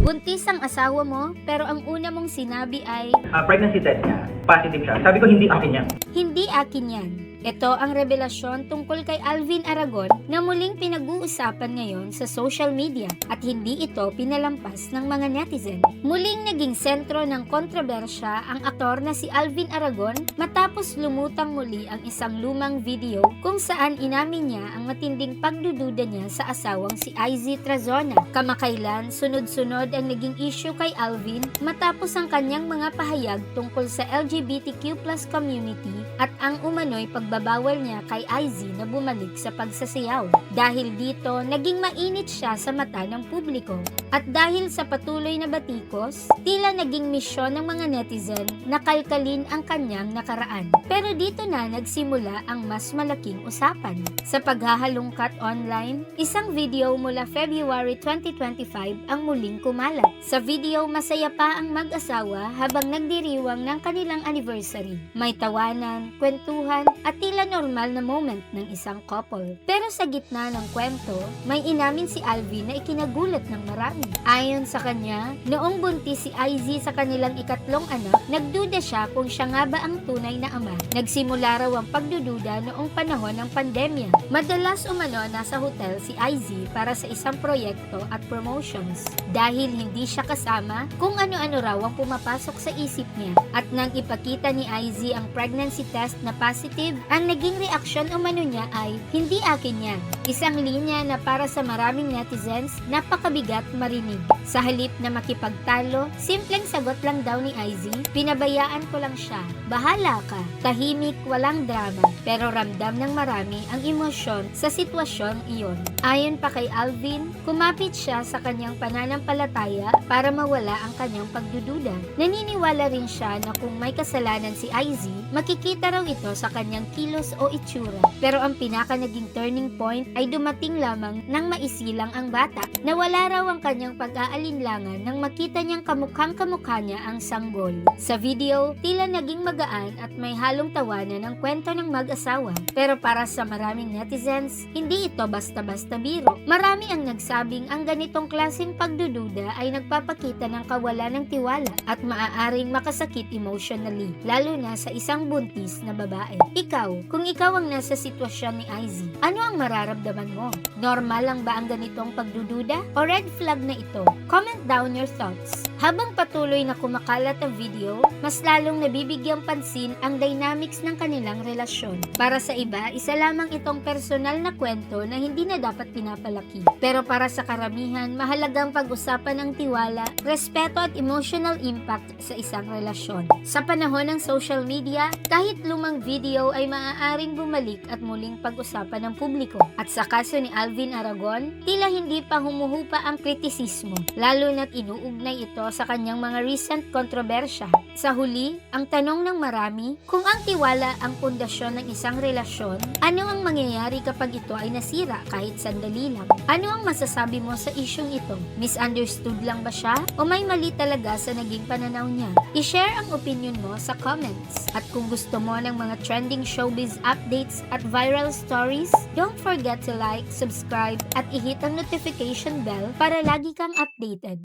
Buntis ang asawa mo, pero ang una mong sinabi ay, Pregnancy test niya, positive siya. Sabi ko, hindi akin yan. hindi akin yan. Ito ang revelasyon tungkol kay Alvin Aragon na muling pinag-uusapan ngayon sa social media at hindi ito pinalampas ng mga netizen. Muling naging sentro ng kontrobersya ang aktor na si Alvin Aragon matapos lumutang muli ang isang lumang video kung saan inamin niya ang matinding pagdududa niya sa asawang si Izzy Trazona. Kamakailan, sunod-sunod ang naging issue kay Alvin matapos ang kanyang mga pahayag tungkol sa LGBTQ+ community at ang umano'y pagbabawal niya kay Izzy na bumalik sa pagsasayaw. Dahil dito, naging mainit siya sa mata ng publiko. At dahil sa patuloy na batikos, tila naging misyon ng mga netizen na kalkalin ang kanyang nakaraan. Pero dito na nagsimula ang mas malaking usapan. Sa paghahalungkat online, isang video mula February 2025 ang muling kumalat. Sa video, masaya pa ang mag-asawa habang nagdiriwang ng kanilang anniversary. May tawanan, kwentuhan, at tila normal na moment ng isang couple. Pero sa gitna ng kwento, may inamin si Alvin na ikinagulat ng marami. Ayon sa kanya, noong buntis si Izzy sa kanilang ikatlong anak, nagduda siya kung siya nga ba ang tunay na ama. Nagsimula raw ang pagdududa noong panahon ng pandemya. Madalas umano nasa hotel si Izzy para sa isang proyekto at promotions. Dahil hindi siya kasama, kung ano-ano raw ang pumapasok sa isip niya. At nang ipakita ni Izzy ang pregnancy test na positive, ang naging reaksyon umano niya ay, hindi akin yan. Isang linya na para sa maraming netizens, napakabigat marinig. Sa halip na makipagtalo, simpleng sagot lang daw ni Izzy, pinabayaan ko lang siya. Bahala ka. Tahimik, walang drama. Pero ramdam ng marami ang emosyon sa sitwasyon iyon. Ayon pa kay Alvin, kumapit siya sa kanyang pananampalataya para mawala ang kanyang pagdududa. Naniniwala rin siya na kung may kasalanan si Izzy, makikita raw ito sa kanyang kilos o itsura. Pero ang pinaka naging turning point ay dumating lamang nang maisilang ang bata. Nawala raw ang kanyang pag-aalinlangan nang makita niyang kamukhang-kamukha niya ang sanggol. Sa video, tila naging magaan at may halong tawanan ng kwento ng mag-asawa. Pero para sa maraming netizens, hindi ito basta-basta biro. Marami ang nagsabing ang ganitong klaseng pagdududa ay nagpapakita ng kawalan ng tiwala at maaaring makasakit emotionally, lalo na sa isang buntis na babae. Ikaw, kung ikaw ang nasa sitwasyon ni Izzy, ano ang mararamdaman mo? Normal lang ba ang ganitong pagdududa? O red flag na ito? Comment down your thoughts. Habang patuloy na kumakalat ang video, mas lalong nabibigyang pansin ang dynamics ng kanilang relasyon. Para sa iba, isa lamang itong personal na kwento na hindi na dapat pinapalaki. Pero para sa karamihan, mahalagang pag-usapan ang tiwala, respeto at emotional impact sa isang relasyon. Sa panahon ng social media, kahit lumang video ay maaaring bumalik at muling pag-usapan ng publiko. At sa kaso ni Alvin Aragon, tila hindi pa humuhupa ang kritisismo, lalo na't inuugnay ito sa kanyang mga recent kontrobersya. Sa huli, ang tanong ng marami, kung ang tiwala ang pundasyon ng isang relasyon, ano ang mangyayari kapag ito ay nasira kahit sandali lang? Ano ang masasabi mo sa isyung ito? Misunderstood lang ba siya? O may mali talaga sa naging pananaw niya? I-share ang opinion mo sa comments. At kung gusto mo ng mga trending showbiz updates at viral stories, don't forget to like, subscribe, at i-hit ang notification bell para lagi kang updated.